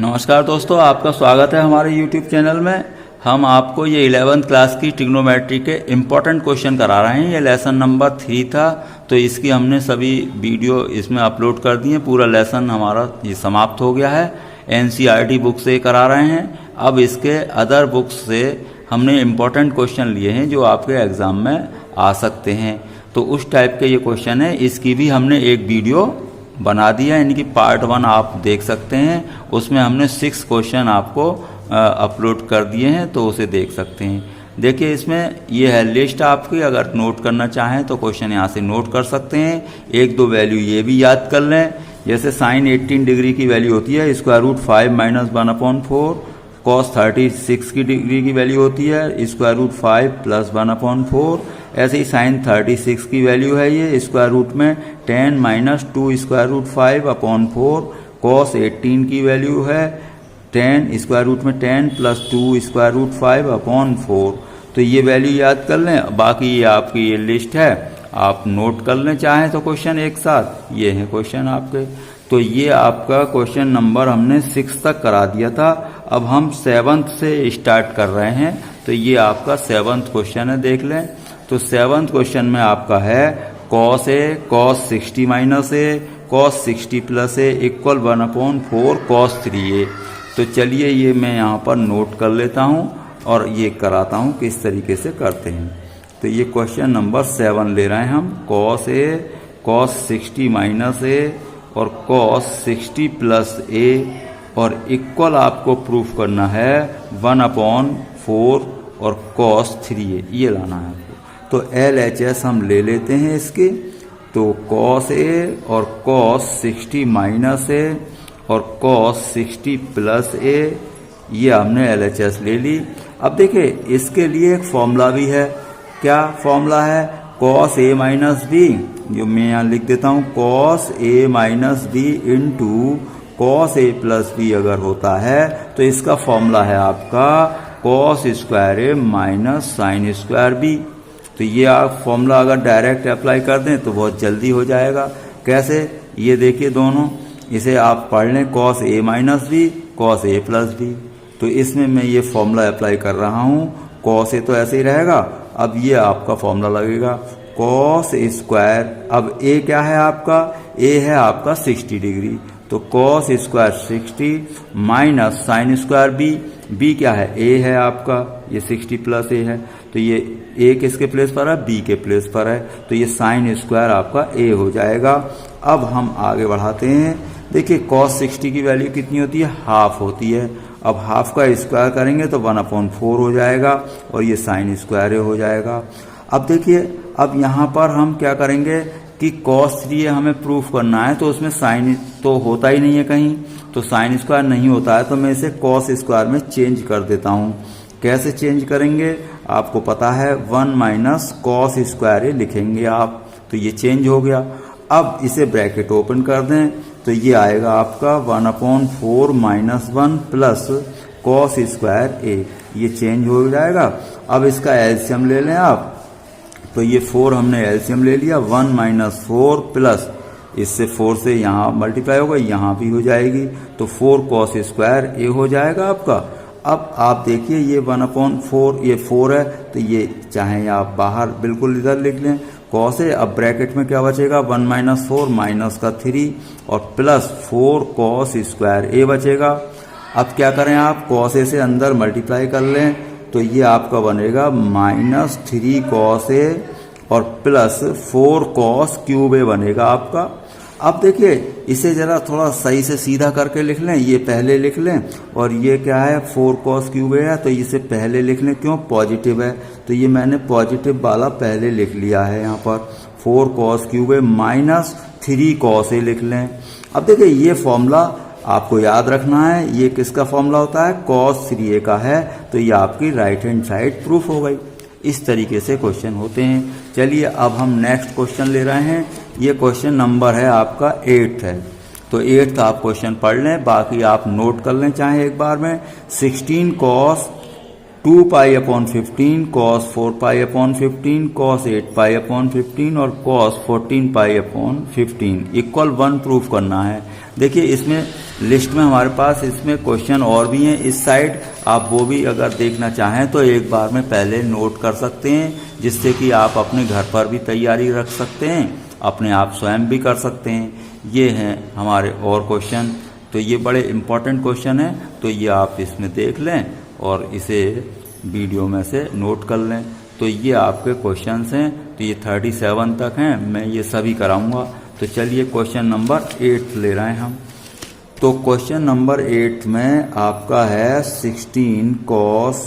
नमस्कार दोस्तों, आपका स्वागत है हमारे YouTube चैनल में। हम आपको ये 11th क्लास की ट्रिग्नोमेट्री के इम्पोर्टेंट क्वेश्चन करा रहे हैं। ये लेसन नंबर 3 था, तो इसकी हमने सभी वीडियो इसमें अपलोड कर दी हैं। पूरा लेसन हमारा ये समाप्त हो गया है। NCERT बुक से करा रहे हैं। अब इसके अदर बुक्स से हमने इम्पोर्टेंट क्वेश्चन लिए हैं जो आपके एग्ज़ाम में आ सकते हैं। तो उस टाइप के ये क्वेश्चन है, इसकी भी हमने एक वीडियो बना दिया है। इनकी पार्ट 1 आप देख सकते हैं। उसमें हमने 6 क्वेश्चन आपको अपलोड कर दिए हैं, तो उसे देख सकते हैं। देखिए, इसमें ये है लिस्ट आपकी। अगर नोट करना चाहें तो क्वेश्चन यहाँ से नोट कर सकते हैं। 1-2 वैल्यू ये भी याद कर लें। जैसे साइन 18 डिग्री की वैल्यू होती है √5 - 1/4। कॉस 36 की डिग्री की वैल्यू होती है √5 + 1/4। ऐसे ही साइन 36 की वैल्यू है ये √ में 10 - 2 √5/4। कॉस 18 की वैल्यू है 10 √ में 10 + 2 √5/4। तो ये वैल्यू याद कर लें। बाकी ये आपकी ये लिस्ट है, आप नोट कर लें चाहें तो क्वेश्चन एक साथ। ये है क्वेश्चन आपके। तो ये आपका क्वेश्चन नंबर हमने 6 तक करा दिया था। अब हम 7th से स्टार्ट कर रहे हैं। तो ये आपका 7th क्वेश्चन है, देख लें। तो 7th क्वेश्चन में आपका है cos A cos 60 - A cos 60 + A = 1/4 cos 3A। तो चलिए ये मैं यहाँ पर नोट कर लेता हूँ और ये कराता हूँ किस तरीके से करते हैं। तो ये क्वेश्चन नंबर 7 ले रहे हैं हम। cos A cos 60 - A और cos 60 + A और इक्वल आपको प्रूफ करना है 1/4 और cos 3A, ये लाना है आपको। तो LHS हम ले लेते हैं इसके। तो cos A और cos 60 - A और cos 60 + A, ये हमने LHS ले ली। अब देखिए, इसके लिए एक फॉर्मूला भी है। क्या फॉर्मूला है? cos A - B, जो मैं यहाँ लिख देता हूँ। cos A - B × cos A + B अगर होता है तो इसका फॉर्मूला है आपका cos² A - sin² B। तो ये आप फॉर्मूला अगर डायरेक्ट अप्लाई कर दें तो बहुत जल्दी हो जाएगा। कैसे? ये देखिए दोनों, इसे आप पढ़ लें cos A - B cos A + B। तो इसमें मैं ये फॉर्मूला अप्लाई कर रहा हूँ। cos A तो ऐसे ही रहेगा। अब ये आपका फॉर्मूला लगेगा cos A²। अब A क्या है आपका? A है आपका 60 डिग्री। तो cos² 60 - sin² B। B क्या है? A है आपका, ये 60 + A है। तो ये A किसके प्लेस पर है? B के प्लेस पर है। तो ये sin² आपका A हो जाएगा। अब हम आगे बढ़ाते हैं। देखिए, cos 60 की वैल्यू कितनी होती है? हाफ होती है। अब हाफ का स्क्वायर करेंगे तो 1/4 हो जाएगा और ये sin² A हो जाएगा। अब देखिए, अब यहाँ पर हम क्या करेंगे कि cos 3A हमें प्रूफ करना है, तो उसमें साइन तो होता ही नहीं है कहीं, तो sin² नहीं होता है। तो मैं इसे cos² में चेंज कर देता हूँ। कैसे चेंज करेंगे? आपको पता है 1 - cos² A लिखेंगे आप। तो ये चेंज हो गया। अब इसे ब्रैकेट ओपन कर दें तो ये आएगा आपका 1/4 - 1 + cos² A। ये चेंज हो जाएगा। अब इसका एलसीएम ले लें आप। तो ये 4 हमने एलसीएम ले लिया। 1 - 4 प्लस इससे 4 से यहाँ मल्टीप्लाई होगा, यहाँ भी हो जाएगी। तो 4 cos² A हो जाएगा आपका। अब आप देखिए, ये 1/4 ये 4 है, तो ये चाहे आप बाहर बिल्कुल इधर लिख लें cos A। अब ब्रैकेट में क्या बचेगा? 1 - 4 माइनस का 3 और प्लस 4 cos² A बचेगा। अब क्या करें आप? cos A से अंदर मल्टीप्लाई कर लें तो ये आपका बनेगा -3 cos A और प्लस 4 cos³ A बनेगा आपका। अब देखिए, इसे जरा थोड़ा सही से सीधा करके लिख लें। ये पहले लिख लें और ये क्या है? 4 cos³ A है, तो इसे पहले लिख लें। क्यों? पॉजिटिव है, तो ये मैंने पॉजिटिव वाला पहले लिख लिया है। यहाँ पर 4 cos³ A - 3 cos A लिख लें। अब देखिए, ये फॉर्मूला आपको याद रखना है। ये किसका फॉर्मूला होता है? cos 3A का है। तो ये आपकी राइट हैंड साइड प्रूफ हो गई। इस तरीके से क्वेश्चन होते हैं। चलिए, अब हम नेक्स्ट क्वेश्चन ले रहे हैं। ये क्वेश्चन नंबर है आपका 8 है। तो 8th आप क्वेश्चन पढ़ लें, बाकी आप नोट कर लें चाहे एक बार में। 16 cos 2 pi upon 15 cos 4 pi upon 15 cos 8 pi upon 15 और cos 14 pi upon 15 equal 1 proof करना है। देखिए इसमें लिस्ट में हमारे पास इसमें क्वेश्चन और भी हैं इस साइड, आप वो भी अगर देखना चाहें तो एक बार में पहले नोट कर सकते हैं, जिससे कि आप अपने घर पर भी तैयारी रख सकते हैं, अपने आप स्वयं भी कर सकते हैं। ये हैं हमारे और क्वेश्चन, तो ये बड़े इम्पोर्टेंट क्वेश्चन हैं, तो ये आप इसमें देख लें और इसे वीडियो में से नोट कर लें। तो ये आपके क्वेश्चंस हैं, तो ये 37 तक हैं, मैं ये सभी कराऊंगा। तो चलिए क्वेश्चन नंबर 8 ले रहे हैं हम। तो क्वेश्चन नंबर 8 में आपका है 16 cos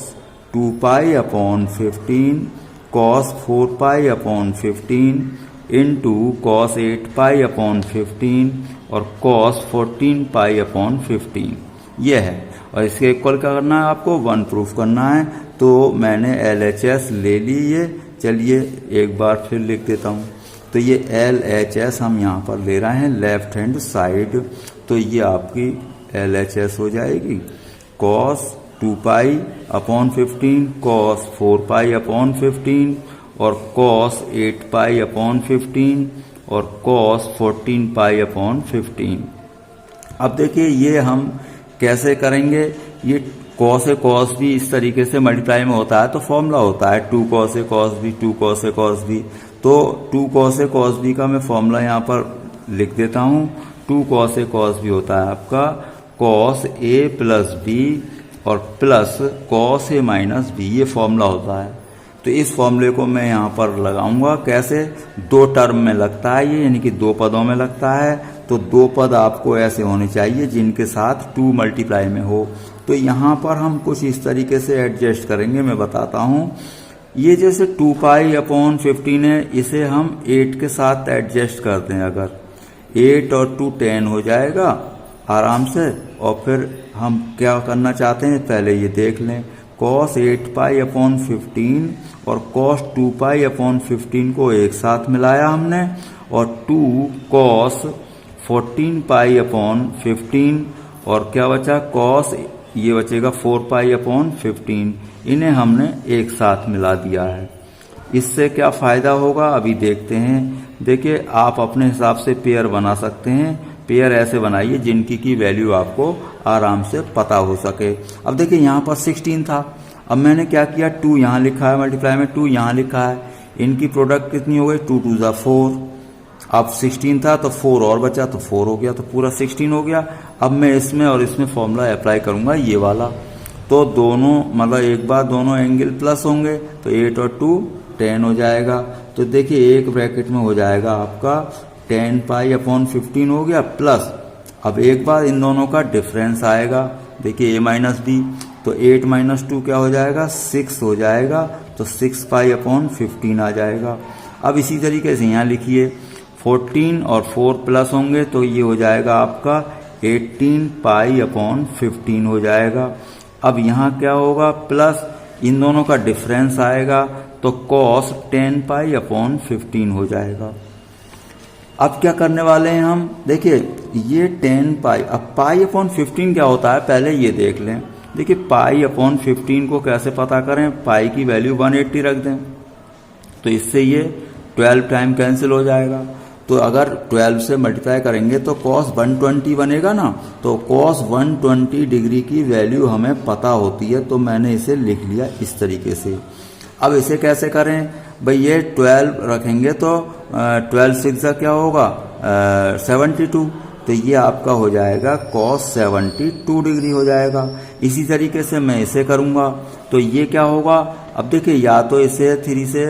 2 pi upon 15 cos 4 pi upon 15 into cos 8 pi upon 15 और कॉस 14 पाई अपॉन 15 ये है। और इसके इक्वल क्या करना है, आपको 1 प्रूफ करना है। तो मैंने LHS ले ली ये, चलिए एक बार फिर लिख देता हूँ। तो ये LHS हम यहाँ पर ले रहे हैं लेफ्ट हैंड साइड, तो ये आपकी LHS हो जाएगी cos 2 pi upon 15 cos 4 pi upon 15 और कॉस 8 पाई अपॉन 15 और कॉस 14 पाई अपॉन 15। अब देखिए ये हम कैसे करेंगे, ये कॉस ए कॉस भी इस तरीके से मल्टीप्लाई में होता है, तो फॉर्मूला होता है 2 cos A cos B 2 cos A cos B. तो 2 कॉस ए कॉस बी का मैं फॉर्मूला यहाँ पर लिख देता हूँ। 2 कॉस ए कॉस बी होता है आपका कॉस ए प्लस बी और plus cos A minus B, ये फॉर्मूला होता है। तो इस फॉर्मूले को मैं यहाँ पर लगाऊंगा कैसे, 2 टर्म में लगता है ये, यानी कि 2 पदों में लगता है। तो 2 पद आपको ऐसे होने चाहिए जिनके साथ 2 मल्टीप्लाई में हो। तो यहाँ पर हम कुछ इस तरीके से एडजस्ट करेंगे, मैं बताता हूँ। ये जैसे 2 पाई अपॉन 15 है, इसे हम 8 के साथ एडजस्ट कर दें, अगर 8 और 2 10 हो जाएगा आराम से। और फिर हम क्या करना चाहते हैं पहले ये देख लें, कॉस 8 पाई अपॉन 15 और कॉस 2 पाई अपॉन 15 को एक साथ मिलाया हमने, और 2 कॉस 14 पाई अपॉन 15 और क्या बचा कॉस, ये बचेगा 4 पाई अपॉन 15, इन्हें हमने एक साथ मिला दिया है। इससे क्या फायदा होगा अभी देखते हैं। देखिए आप अपने हिसाब से पेयर बना सकते हैं, पेयर ऐसे बनाइए जिनकी की वैल्यू आपको आराम से पता हो सके। अब देखिए यहाँ पर 16 था, अब मैंने क्या किया 2 यहाँ लिखा है मल्टीप्लाई में, 2 यहाँ लिखा है, इनकी प्रोडक्ट कितनी हो गई 2 2 जा 4। अब 16 था तो 4 और बचा तो 4 हो गया, तो पूरा 16 हो गया। अब मैं इसमें और इसमें फॉर्मूला अप्लाई करूंगा ये वाला, तो दोनों मतलब एक बार दोनों एंगल प्लस होंगे, तो 8 और 2 10 हो जाएगा। तो देखिए एक ब्रैकेट में हो जाएगा आपका 10 पाई अपॉन 15 हो गया प्लस, अब एक बार इन दोनों का डिफरेंस आएगा, देखिए a माइनस बी, तो 8 माइनस 2 क्या हो जाएगा 6 हो जाएगा, तो 6 पाई अपॉन 15 आ जाएगा। अब इसी तरीके से यहाँ लिखिए 14 और 4 प्लस होंगे तो ये हो जाएगा आपका 18 पाई अपॉन 15 हो जाएगा। अब यहाँ क्या होगा प्लस, इन दोनों का डिफरेंस आएगा तो कॉस 10 पाई अपॉन 15 हो जाएगा। अब क्या करने वाले हैं हम, देखिए ये 10 पाई, अब पाई अपॉन 15 क्या होता है पहले ये देख लें। देखिए पाई अपॉन 15 को कैसे पता करें, पाई की वैल्यू 180 रख दें, तो इससे ये 12 टाइम कैंसिल हो जाएगा। तो अगर 12 से मल्टीप्लाई करेंगे तो कॉस 120 बनेगा ना, तो कॉस 120 डिग्री की वैल्यू हमें पता होती है, तो मैंने इसे लिख लिया इस तरीके से। अब इसे कैसे करें भाई, ये 12 रखेंगे तो 12 6 क्या होगा 72, तो ये आपका हो जाएगा कॉस 72 डिग्री हो जाएगा। इसी तरीके से मैं इसे करूंगा तो ये क्या होगा, अब देखिए या तो इसे 3 से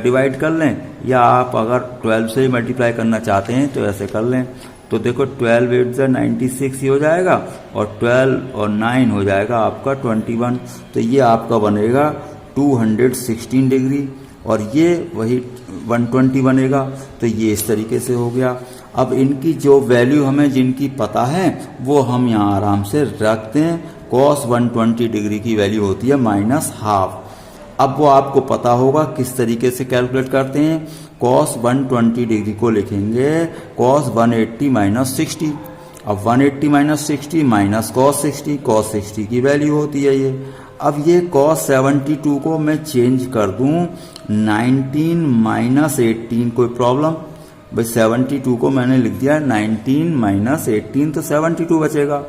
डिवाइड कर लें, या आप अगर 12 से ही मल्टीप्लाई करना चाहते हैं तो ऐसे कर लें। तो देखो 12 8 से 96 ही हो जाएगा, और 12 और 9 हो जाएगा आपका 21, तो ये आपका बनेगा 216 डिग्री, और ये वही 120 बनेगा। तो ये इस तरीके से हो गया। अब इनकी जो वैल्यू हमें जिनकी पता है वो हम यहाँ आराम से रखते हैं। कॉस 120 डिग्री की वैल्यू होती है -12। अब वो आपको पता होगा किस तरीके से कैलकुलेट करते हैं। कॉस 120 डिग्री को लिखेंगे कॉस 180 माइनस 60। अब 180 माइनस 60 माइनस कॉस 60, कॉस 60 की वैल्यू होती है ये। अब ये cos 72 को मैं चेंज कर दूं 19 माइनस 18, कोई प्रॉब्लम? भाई 72 को मैंने लिख दिया 19 माइनस 18, तो 72 बचेगा।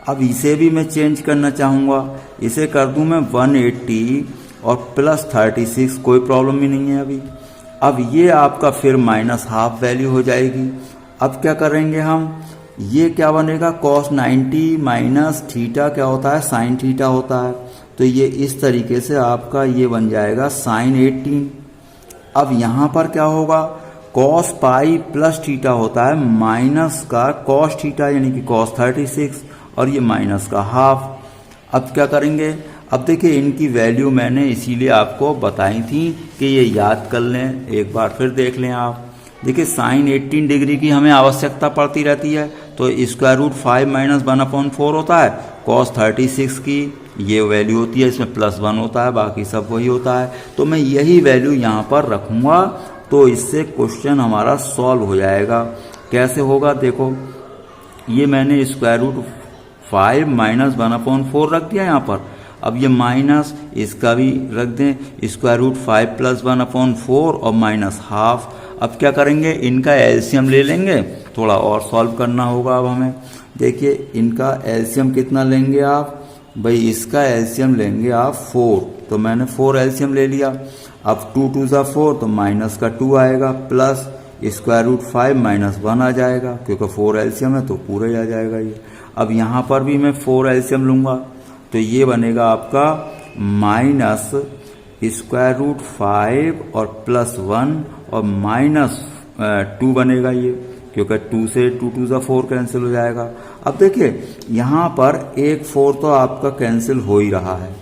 अब इसे भी मैं चेंज करना चाहूँगा, इसे कर दूं मैं 180 और प्लस 36, कोई प्रॉब्लम ही नहीं है अभी। अब ये आपका फिर माइनस हाफ वैल्यू हो जाएगी। अब क्या करेंगे हम, ये क्या बनेगा, cos 90 माइनस थीटा क्या होता है, साइन थीटा होता है, तो ये इस तरीके से आपका ये बन जाएगा साइन 18। अब यहाँ पर क्या होगा, cos पाई प्लस थीटा होता है माइनस का cos थीटा यानी कि cos 36 और ये माइनस का हाफ। अब क्या करेंगे, अब देखिए इनकी वैल्यू मैंने इसीलिए आपको बताई थी कि ये याद कर लें, एक बार फिर देख लें आप। देखिए साइन 18 डिग्री की हमें आवश्यकता पड़ती रहती है, तो स्क्वायर रूट 5 माइनस 1/4 होता है। cos 36 की ये वैल्यू होती है, इसमें प्लस 1 होता है, बाकी सब वही होता है। तो मैं यही वैल्यू यहाँ पर रखूँगा, तो इससे क्वेश्चन हमारा सॉल्व हो जाएगा। कैसे होगा, देखो ये मैंने स्क्वायर रूट 5 माइनस 1/4 रख दिया यहाँ पर। अब ये माइनस इसका भी रख दें, स्क्वायर रूट 5 प्लस 1/4 और माइनस हाफ। अब क्या करेंगे, इनका एलसीएम ले लेंगे, थोड़ा और सॉल्व करना होगा। अब हमें देखिए इनका एलसीएम कितना लेंगे आप, भाई इसका एलसीएम लेंगे आप 4, तो मैंने 4 एलसीएम ले लिया। अब 2 2 ज़ा 4, तो माइनस का 2 आएगा, प्लस स्क्वायर रूट 5 माइनस 1 आ जाएगा, क्योंकि 4 एलसीएम है तो पूरा ही आ जाएगा ये। अब यहाँ पर भी मैं 4 एलसीएम लूँगा, तो ये बनेगा आपका माइनस स्क्वायर रूट 5 और प्लस 1 और माइनस 2 बनेगा ये, क्योंकि 2 से 2 2 ज़ा 4 कैंसिल हो जाएगा। अब देखिए यहाँ पर एक 4 तो आपका कैंसिल हो ही रहा है।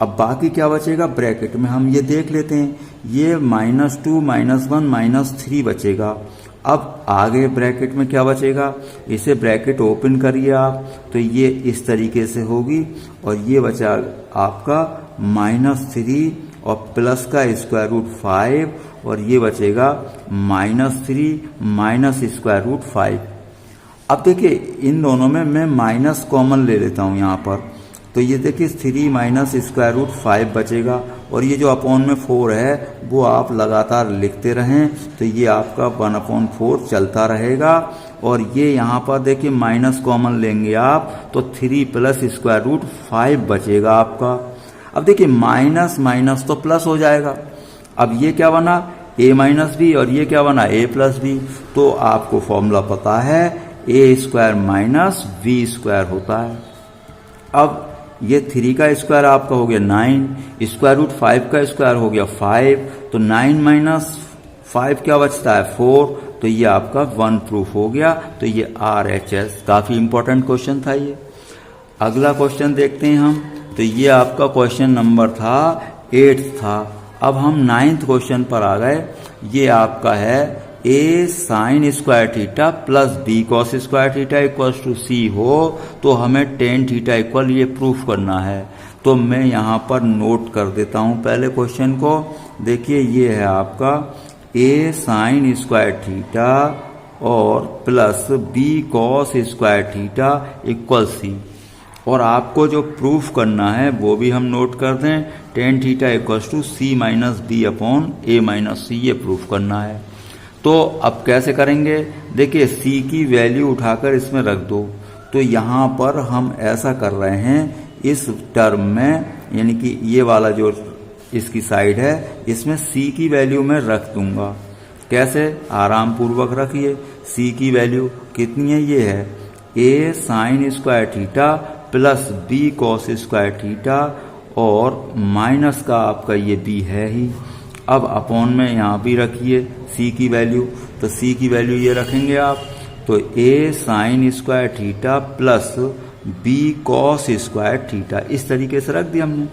अब बाकी क्या बचेगा, ब्रैकेट में हम ये देख लेते हैं, ये -2 -1 -3 बचेगा। अब आगे ब्रैकेट में क्या बचेगा, इसे ब्रैकेट ओपन करिए आप, तो ये इस तरीके से होगी और ये बचा आपका -3 और प्लस का स्क्वायर रूट 5 और ये बचेगा -3 माइनस स्क्वायर रूट 5। अब देखिए इन दोनों में मैं माइनस कॉमन ले लेता हूँ यहाँ पर, तो ये देखिए 3 माइनस स्क्वायर रूट 5 बचेगा और ये जो अपॉन में 4 है वो आप लगातार लिखते रहें, तो ये आपका 1/4 चलता रहेगा। और ये यहाँ पर देखिए माइनस कॉमन लेंगे आप, तो 3 प्लस स्क्वायर रूट 5 बचेगा आपका। अब देखिए माइनस माइनस तो प्लस हो जाएगा। अब ये क्या बना, a माइनस बी और ये क्या बना, a प्लस बी। तो आपको फॉर्मूला पता है, a square minus v square होता है। अब ये 3 का स्क्वायर आपका हो गया 9, स्क्वायर रूट 5 का स्क्वायर हो गया 5, तो 9 माइनस 5 क्या बचता है 4, तो ये आपका 1 प्रूफ हो गया। तो ये RHS काफी इंपॉर्टेंट क्वेश्चन था ये। अगला क्वेश्चन देखते हैं हम, तो ये आपका क्वेश्चन नंबर था 8 था। अब हम 9th क्वेश्चन पर आ गए। ये आपका है a sine square theta plus b cos square theta equal to c हो तो हमें tan थीटा इक्वल ये प्रूफ करना है। तो मैं यहाँ पर नोट कर देता हूँ पहले क्वेश्चन को। देखिए ये है आपका a साइन स्क्वायर थीटा और plus b cos square theta equal c, और आपको जो प्रूफ करना है वो भी हम नोट कर दें, tan theta equal to c minus B upon a minus c, ये प्रूफ करना है। तो अब कैसे करेंगे, देखिए c की वैल्यू उठाकर इसमें रख दो। तो यहाँ पर हम ऐसा कर रहे हैं, इस टर्म में यानी कि ये वाला जो इसकी साइड है इसमें c की वैल्यू मैं रख दूंगा। कैसे, आराम पूर्वक रखिए। c की वैल्यू कितनी है, ये है a sine square theta plus b cos square theta और माइनस का आपका ये b है ही। अब अपॉन में यहाँ भी रखिए c की वैल्यू, तो c की वैल्यू ये रखेंगे आप, तो a sine square theta plus b cos square theta, इस तरीके से रख दिया हमने।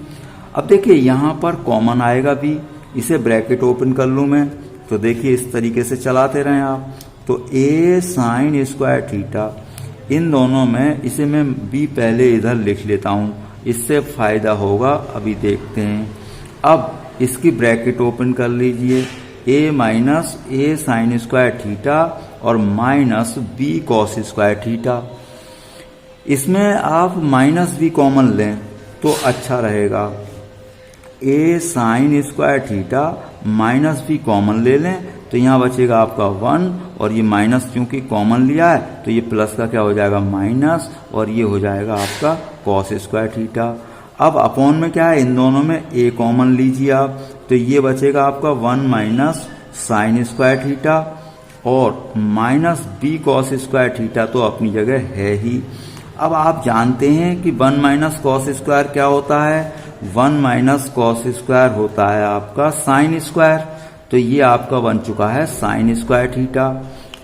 अब देखिए यहाँ पर कॉमन आएगा b, इसे ब्रैकेट ओपन कर लूँ मैं, तो देखिए इस तरीके से चलाते रहें आप। तो a साइन स्क्वायर थीटा, इन दोनों में इसे मैं b पहले इधर लिख लेता हूँ, इससे फायदा होगा, अभी देखते हैं। अब इसकी ब्रैकेट ओपन कर लीजिए, a minus a sine square theta और minus b cos square theta. इसमें आप माइनस b कॉमन लें, तो अच्छा रहेगा। A sine square theta minus b common ले लें तो यहाँ बचेगा आपका 1, और ये माइनस क्योंकि कॉमन लिया है तो ये प्लस का क्या हो जाएगा माइनस, और ये हो जाएगा आपका कॉस स्क्वायर थीटा। अब अपॉन में क्या है, इन दोनों में ए कॉमन लीजिए आप, तो ये बचेगा आपका 1 माइनस साइन स्क्वायर थीटा, और minus B cos square theta तो अपनी जगह है ही। अब आप जानते हैं कि 1 माइनस कॉस स्क्वायर क्या होता है, 1 माइनस कॉस स्क्वायर होता है आपका साइन स्क्वायर, तो ये आपका बन चुका है साइन स्क्वायर थीटा।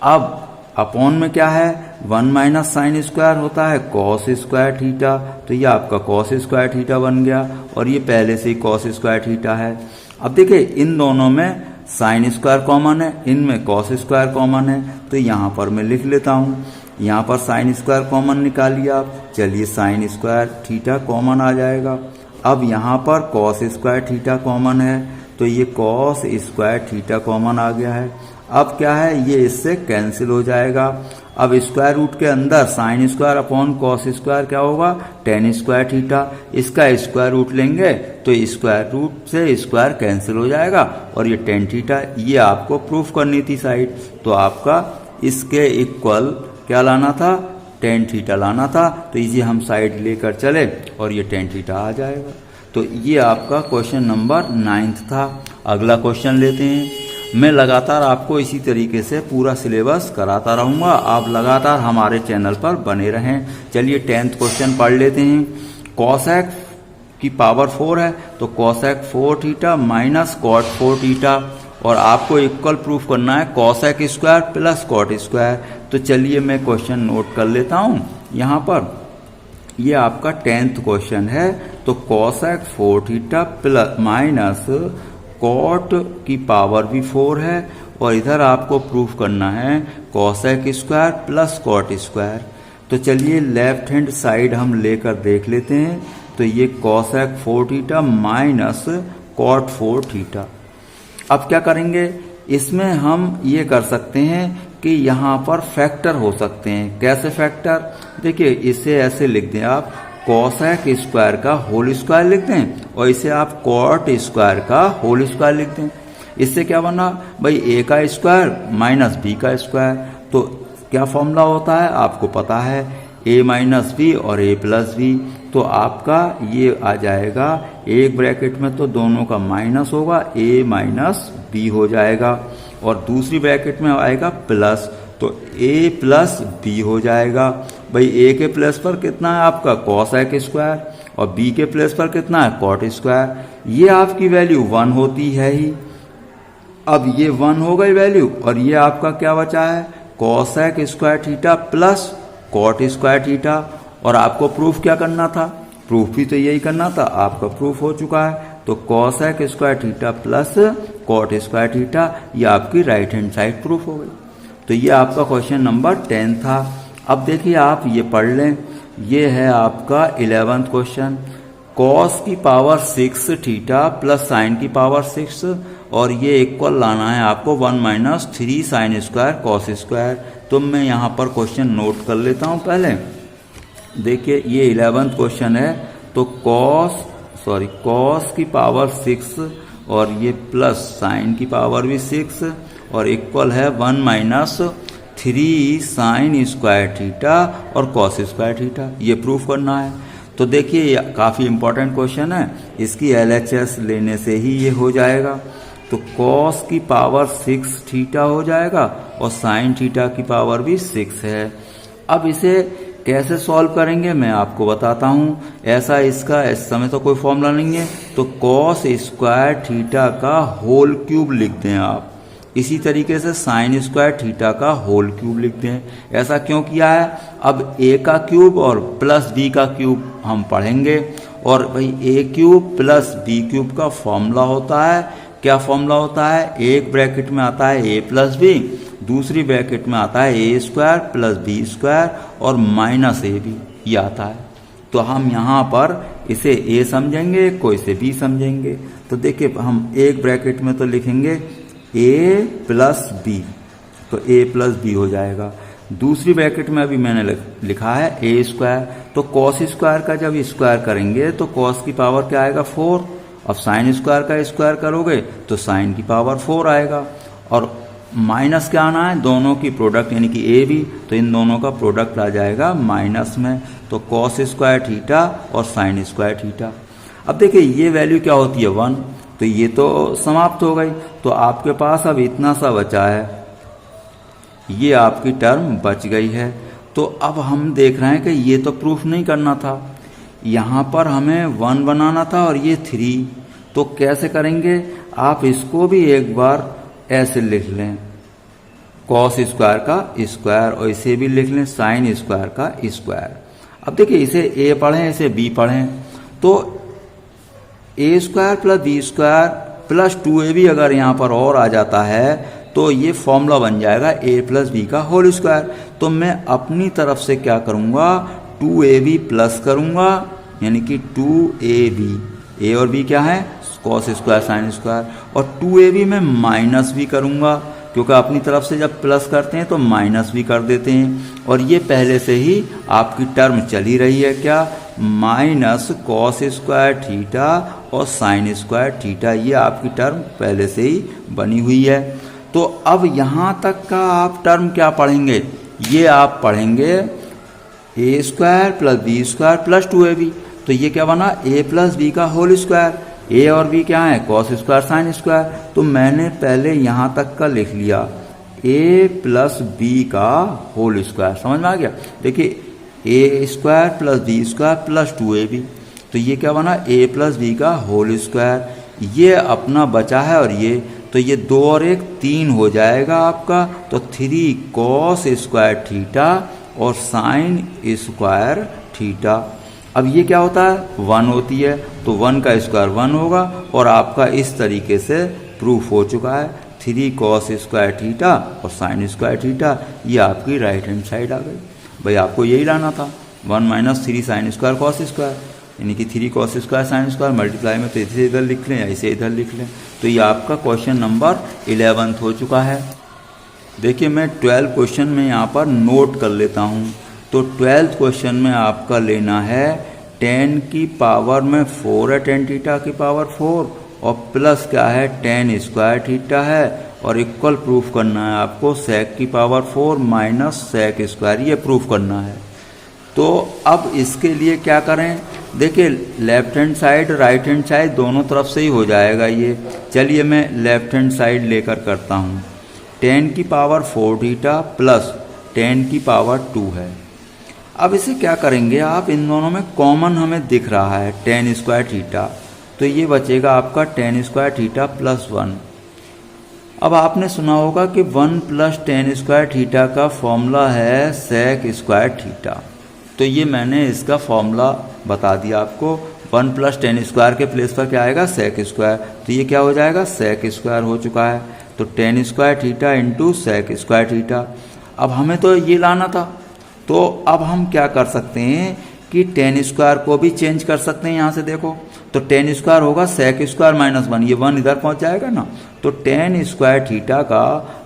अब अपॉन में क्या है, 1 माइनस साइन स्क्वायर होता है कॉस स्क्वायर थीटा, तो ये आपका कॉस स्क्वायर थीटा बन गया, और ये पहले से ही कॉस स्क्वायर थीटा है। अब देखिए इन दोनों में साइन स्क्वायर कॉमन है, इनमें कॉस स्क्वायर कॉमन है, तो यहाँ पर मैं लिख लेता हूँ, यहाँ पर साइन स्क्वायर कॉमन निकालिए आप, चलिए साइन स्क्वायर थीटा कॉमन आ जाएगा। अब यहाँ पर कॉस स्क्वायर थीटा कॉमन है, तो ये कॉस स्क्वायर थीटा कॉमन आ गया है। अब क्या है, ये इससे कैंसिल हो जाएगा। अब स्क्वायर रूट के अंदर sine square upon cos square क्या होगा, टेन स्क्वायर थीटा, इसका स्क्वायर रूट लेंगे तो स्क्वायर रूट से स्क्वायर कैंसिल हो जाएगा, और ये टेन थीटा, ये आपको प्रूफ करनी थी साइड, तो आपका इसके इक्वल क्या लाना था, टेन थीटा लाना था, तो इसे हम साइड लेकर चले और ये टेन थीटा आ जाएगा। तो ये आपका क्वेश्चन नंबर 9 था। अगला क्वेश्चन लेते हैं। मैं लगातार आपको इसी तरीके से पूरा सिलेबस कराता रहूँगा, आप लगातार हमारे चैनल पर बने रहें। चलिए 10th क्वेश्चन पढ़ लेते हैं। कॉसेक की पावर 4 है, तो cosec 4 theta minus cot 4 theta, और आपको इक्वल प्रूफ करना है cosec square plus cot square. तो चलिए मैं क्वेश्चन नोट कर लेता हूँ यहाँ पर। ये आपका 10th क्वेश्चन है, तो cosec 4 theta plus minus cot की पावर भी 4 है, और इधर आपको प्रूफ करना है cosec square plus cot square. तो चलिए लेफ्ट हैंड साइड हम लेकर देख लेते हैं। तो ये cosec 4 theta minus cot 4 theta. अब क्या करेंगे, इसमें हम ये कर सकते हैं कि यहाँ पर फैक्टर हो सकते हैं। कैसे फैक्टर, देखिए इसे ऐसे लिख दें आप, कॉसेक स्क्वायर का होल स्क्वायर लिख दें, और इसे आप कॉट स्क्वायर का होल स्क्वायर लिख दें। इससे क्या बना भाई, ए का स्क्वायर माइनस बी का स्क्वायर। तो क्या फॉर्मूला होता है आपको पता है, ए माइनस बी और ए प्लस बी। तो आपका ये आ जाएगा, एक ब्रैकेट में तो दोनों का माइनस होगा, ए माइनस बी हो जाएगा, और दूसरी ब्रैकेट में आएगा प्लस, तो ए प्लस बी हो जाएगा। भाई ए के प्लस पर कितना है आपका कॉसेक स्क्वायर, और बी के प्लस पर कितना है कॉट स्क्वायर। ये आपकी वैल्यू 1 होती है ही। अब ये 1 हो गई वैल्यू, और ये आपका क्या बचा है, cosec square theta plus cot square theta. और आपको प्रूफ क्या करना था, प्रूफ भी तो यही करना था, आपका प्रूफ हो चुका है। तो cosec square theta plus cot square theta, ये आपकी राइट हैंड साइड प्रूफ हो गई। तो ये आपका क्वेश्चन नंबर 10 था। अब देखिए आप ये पढ़ लें, ये है आपका 11th क्वेश्चन। कॉस की पावर 6 थीटा प्लस साइन की पावर 6, और ये इक्वल लाना है आपको 1 minus 3 sine square cos square. तो मैं यहाँ पर क्वेश्चन नोट कर लेता हूँ पहले। देखिए ये 11th क्वेश्चन है, तो कॉस की पावर 6 और ये प्लस साइन की पावर भी 6, और इक्वल है 1 माइनस 3 साइन स्क्वायर थीटा और कॉस स्क्वायर थीटा। ये प्रूफ करना है। तो देखिए काफ़ी इंपॉर्टेंट क्वेश्चन है, इसकी LHS लेने से ही ये हो जाएगा। तो कॉस की पावर 6 थीटा हो जाएगा, और साइन थीटा की पावर भी 6 है। अब इसे कैसे सॉल्व करेंगे मैं आपको बताता हूँ। ऐसा इसका इस समय तो कोई फॉर्मूला नहीं है, तो कॉस स्क्वायर थीटा का होल क्यूब लिख दें आप। इसी तरीके से साइन स्क्वायर थीटा का होल क्यूब लिख दें। ऐसा क्यों किया है, अब ए का क्यूब और प्लस बी का क्यूब हम पढ़ेंगे, और भाई ए क्यूब प्लस बी क्यूब का फॉर्मूला होता है, क्या फॉर्मूला होता है, एक ब्रैकेट में आता है ए प्लस बी, दूसरी ब्रैकेट में आता है ए स्क्वायर प्लस बी स्क्वायर और माइनस ए बी, ये आता है। तो हम यहाँ पर इसे ए समझेंगे, कोई से बी समझेंगे। तो देखिए हम एक ब्रैकेट में तो लिखेंगे ए प्लस बी, तो ए प्लस बी हो जाएगा। दूसरी ब्रैकेट में अभी मैंने लिखा है ए स्क्वायर, तो कॉस स्क्वायर का जब स्क्वायर करेंगे तो कॉस की पावर क्या आएगा 4। अब साइन स्क्वायर का स्क्वायर करोगे तो साइन की पावर 4 आएगा। और माइनस क्या आना है, दोनों की प्रोडक्ट यानी कि ए बी, तो इन दोनों का प्रोडक्ट आ जाएगा माइनस में, तो कॉस स्क्वायर थीटा और साइन स्क्वायर थीटा। अब देखिए ये वैल्यू क्या होती है 1, तो ये तो समाप्त हो गई। तो आपके पास अब इतना सा बचा है, ये आपकी टर्म बच गई है। तो अब हम देख रहे हैं कि ये तो प्रूफ नहीं करना था, यहाँ पर हमें 1 बनाना था और ये 3, तो कैसे करेंगे, आप इसको भी एक बार ऐसे लिख लें, कॉस स्क्वायर का स्क्वायर, और इसे भी लिख लें साइन स्क्वायर का स्क्वायर। अब देखिए इसे ए पढ़ें इसे बी पढ़ें, तो a square plus B square plus 2ab अगर यहाँ पर और आ जाता है तो ये फॉर्मूला बन जाएगा a प्लस बी का होल स्क्वायर। तो मैं अपनी तरफ से क्या करूँगा, 2ab प्लस करूँगा, यानी कि 2ab, a और b क्या है कॉस स्क्वायर साइन स्क्वायर, और 2ab में माइनस भी करूँगा, क्योंकि अपनी तरफ से जब प्लस करते हैं तो माइनस भी कर देते हैं। और ये पहले से ही आपकी टर्म चली रही है क्या, माइनस कॉस स्क्वायर थीटा और साइन स्क्वायर थीटा, ये आपकी टर्म पहले से ही बनी हुई है। तो अब यहाँ तक का आप टर्म क्या पढ़ेंगे, ये आप पढ़ेंगे a square plus B square plus 2ab, तो ये क्या बना a प्लस बी का होल स्क्वायर, a और b क्या है कॉस स्क्वायर साइन स्क्वायर। तो मैंने पहले यहाँ तक का लिख लिया a प्लस बी का होल स्क्वायर, समझ में आ गया। देखिए a square plus B square plus 2ab, तो ये क्या बना a प्लस बी का होल स्क्वायर, ये अपना बचा है, और ये तो ये 2 और 1 3 हो जाएगा आपका, तो 3 कॉस स्क्वायर थीटा और साइन स्क्वायर थीटा। अब ये क्या होता है 1 होती है, तो 1 का स्क्वायर 1 होगा, और आपका इस तरीके से प्रूफ हो चुका है 3 कॉस स्क्वायर थीटा और साइन स्क्वायर थीटा, ये आपकी राइट हैंड साइड आ गई। भाई आपको यही लाना था 1 minus 3 sine square cos square, यानी कि 3 cos square sine square multiply में तो इसे इधर लिख लें या इसे इधर लिख लें। तो ये आपका क्वेश्चन नंबर 11 हो चुका है। देखिए मैं 12 क्वेश्चन में यहाँ पर नोट कर लेता हूँ। तो 12th क्वेश्चन में आपका लेना है 10 की पावर में 4 है, 10 थीटा की पावर 4, और प्लस क्या है 10 स्क्वायर थीटा है, और इक्वल प्रूफ करना है आपको सेक की पावर 4 माइनस सेक स्क्वायर, ये प्रूफ करना है। तो अब इसके लिए क्या करें, देखिए left hand side right hand side दोनों तरफ से ही हो जाएगा ये। चलिए मैं लेफ्ट हैंड साइड लेकर करता हूँ। 10 की पावर 4 थीटा प्लस 10 की पावर 2 है। अब इसे क्या करेंगे आप, इन दोनों में कॉमन हमें दिख रहा है 10 स्क्वायर थीटा, तो ये बचेगा आपका 10 स्क्वायर थीटा प्लस 1। अब आपने सुना होगा कि 1 प्लस 10 स्क्वायर थीटा का फॉर्मूला है सेक स्क्वायर थीटा, तो ये मैंने इसका फॉर्मूला बता दिया आपको। 1 प्लस 10 स्क्वायर के प्लेस पर क्या आएगा सेक स्क्वायर, तो ये क्या हो जाएगा सेक स्क्वायर हो चुका है। तो 10 square theta into sec square theta. अब हमें तो ये लाना था, तो अब हम क्या कर सकते हैं कि 10 स्क्वायर को भी चेंज कर सकते हैं। यहाँ से देखो तो 10 स्क्वायर होगा सेक स्क्वायर माइनस 1, ये 1 इधर पहुँच जाएगा ना, तो 10 स्क्वायर थीटा का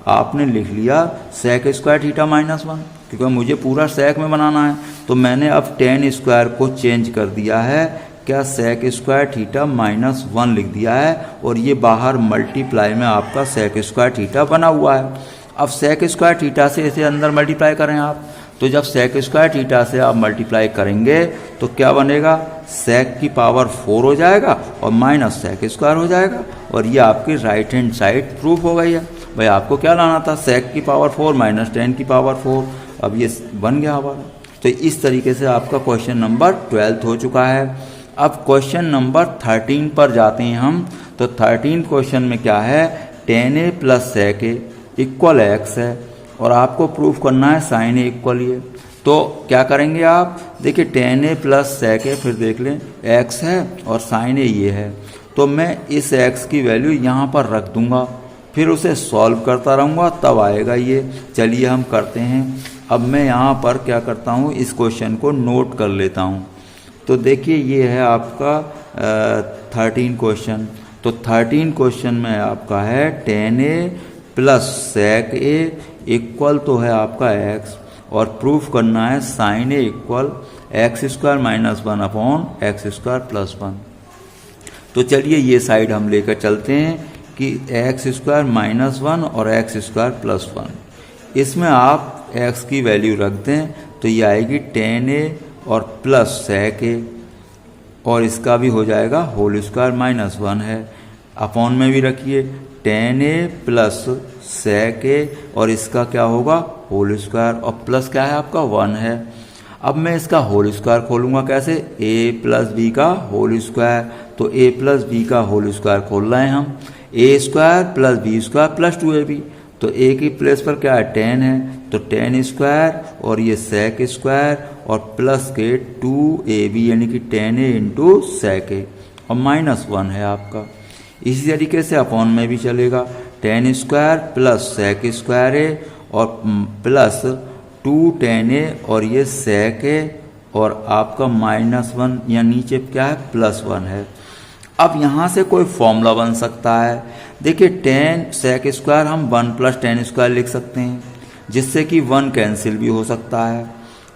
आपने लिख लिया सेक स्क्वायर थीटा माइनस 1, क्योंकि मुझे पूरा सेक में बनाना है। तो मैंने अब 10 स्क्वायर को चेंज कर दिया है क्या सेक स्क्वायर थीटा माइनस 1 लिख दिया है, और ये बाहर मल्टीप्लाई में आपका सेक स्क्वायर थीटा बना हुआ है। अब सेक स्क्वायर थीटा से इसे अंदर मल्टीप्लाई करें आप, तो जब सेक स्क्वायर थीटा से आप मल्टीप्लाई करेंगे तो क्या बनेगा सेक की पावर 4 हो जाएगा और माइनस सेक स्क्वायर हो जाएगा, और ये आपकी राइट हैंड साइड प्रूफ हो गई है। भाई आपको क्या लाना था सेक की पावर 4 माइनस 10 की पावर 4, अब ये बन गया हमारा। तो इस तरीके से आपका क्वेश्चन नंबर 12 हो चुका है। अब क्वेश्चन नंबर 13 पर जाते हैं हम। तो 13 क्वेश्चन में क्या है 10a प्लस सेक ए इक्वल एक्स है, और आपको प्रूफ करना है साइन ए इक्वल ये। तो क्या करेंगे आप, देखिए 10a प्लस सेक ए, फिर देख लें x है और साइन ए ये है, तो मैं इस x की वैल्यू यहाँ पर रख दूंगा, फिर उसे सॉल्व करता रहूँगा तब आएगा ये। चलिए हम करते हैं। अब मैं यहाँ पर क्या करता हूँ, इस क्वेश्चन को नोट कर लेता हूँ। तो देखिए ये है आपका 13 क्वेश्चन। तो 13 क्वेश्चन में आपका है 10a प्लस सेक ए इक्वल तो है आपका x, और प्रूफ करना है sine a equal x square minus 1 upon x square plus 1। तो चलिए ये साइड हम लेकर चलते हैं कि एक्स स्क्वायर माइनस 1 और एक्स स्क्वायर प्लस 1, इसमें आप एक्स की वैल्यू रख दें तो ये आएगी tan a और प्लस sec a, और इसका भी हो जाएगा होल स्क्वायर माइनस 1 है, अपॉन में भी रखिए tan a plus sec a और इसका क्या होगा होल स्क्वायर, और प्लस क्या है आपका 1 है। अब मैं इसका होल स्क्वायर खोलूंगा कैसे, a प्लस बी का होल स्क्वायर, तो a प्लस बी का होल स्क्वायर खोल रहे हैं हम, a square plus B square plus 2ab, तो a की प्लेस पर क्या है 10 है, तो 10 स्क्वायर और ये sec स्क्वायर और प्लस के 2ab यानी कि 10a इंटू sec a और माइनस 1 है आपका। इसी तरीके से अपॉन में भी चलेगा 10 square plus sec square a और प्लस 2 tan a और ये sec a और आपका माइनस 1 या नीचे क्या है प्लस 1 है। अब यहाँ से कोई फॉर्मूला बन सकता है, देखिए tan sec स्क्वायर हम 1 प्लस tan स्क्वायर लिख सकते हैं, जिससे कि 1 कैंसिल भी हो सकता है।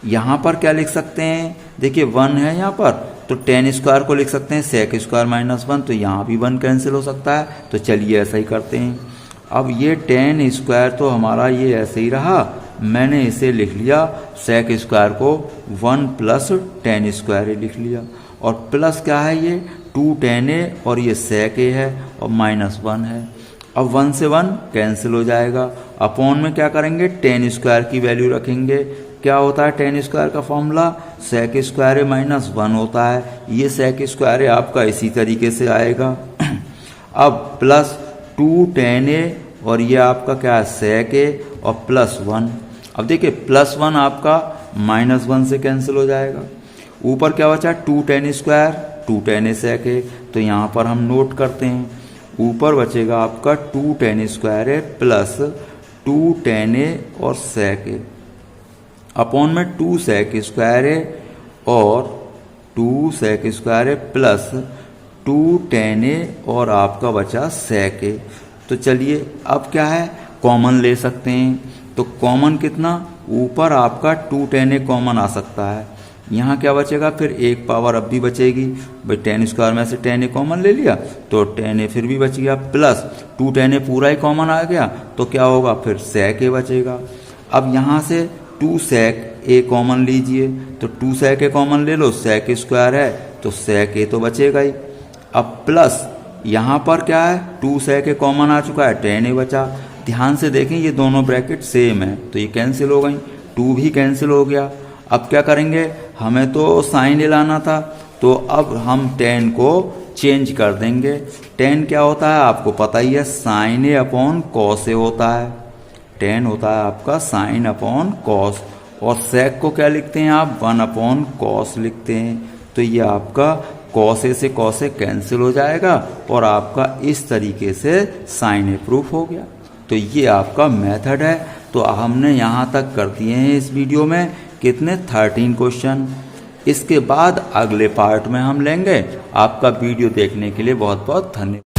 यहाँ पर क्या लिख सकते हैं, देखिए 1 है यहाँ पर, तो tan स्क्वायर को लिख सकते हैं sec स्क्वायर माइनस 1, तो यहाँ भी 1 कैंसिल हो सकता है। तो चलिए ऐसा ही करते हैं। अब ये tan स्क्वायर तो हमारा ये ऐसे ही रहा, मैंने इसे लिख लिया sec स्क्वायर को 1 प्लस tan स्क्वायर लिख लिया, और प्लस क्या है ये 2 tan a और ये sec a है और माइनस 1 है। अब 1 से 1 कैंसिल हो जाएगा, अपॉन में क्या करेंगे tan स्क्वायर की वैल्यू रखेंगे। क्या होता है tan स्क्वायर का formula, sec square a minus 1 होता है, ये sec स्क्वायर a आपका इसी तरीके से आएगा। अब प्लस 2 tan a और ये आपका क्या है sec a और प्लस 1। अब देखिए प्लस 1 आपका माइनस 1 से कैंसिल हो जाएगा। ऊपर क्या बचा 2 tan square 2 tan a sec a, तो यहाँ पर हम नोट करते हैं, ऊपर बचेगा आपका 2 tan square a plus 2 tan a और sec a, अपॉन में 2 sec स्क्वायर a और 2 sec square a plus 2 tan a और आपका बचा sec a। तो चलिए अब क्या है कॉमन ले सकते हैं, तो कॉमन कितना, ऊपर आपका 2 tan a कॉमन आ सकता है, यहाँ क्या बचेगा फिर एक पावर अब भी बचेगी, भाई tan स्क्वायर में से tan a कॉमन ले लिया तो tan a फिर भी बच गया, प्लस 2 tan a पूरा ही कॉमन आ गया तो क्या होगा फिर sec a बचेगा। अब यहाँ से 2 sec a कॉमन लीजिए, तो 2 sec a कॉमन ले लो, sec स्क्वायर है तो sec a तो बचेगा ही। अब प्लस यहाँ पर क्या है 2 sec a कॉमन आ चुका है, tan a बचा। ध्यान से देखें ये दोनों ब्रैकेट सेम है तो ये कैंसिल हो गई, 2 भी कैंसिल हो गया। अब क्या करेंगे, हमें तो साइन ए लाना था, तो अब हम tan को चेंज कर देंगे। tan क्या होता है आपको पता ही है, sine A upon cos A होता है, tan होता है आपका साइन अपॉन कॉस, और sec को क्या लिखते हैं आप 1 अपॉन कॉस लिखते हैं, तो ये आपका कॉस ए से कॉस ए कैंसिल हो जाएगा और आपका इस तरीके से साइन ए प्रूफ हो गया। तो ये आपका मेथड है। तो हमने यहाँ तक कर दिए हैं इस वीडियो में कितने 13 क्वेश्चन। इसके बाद अगले पार्ट में हम लेंगे। आपका वीडियो देखने के लिए बहुत बहुत धन्यवाद।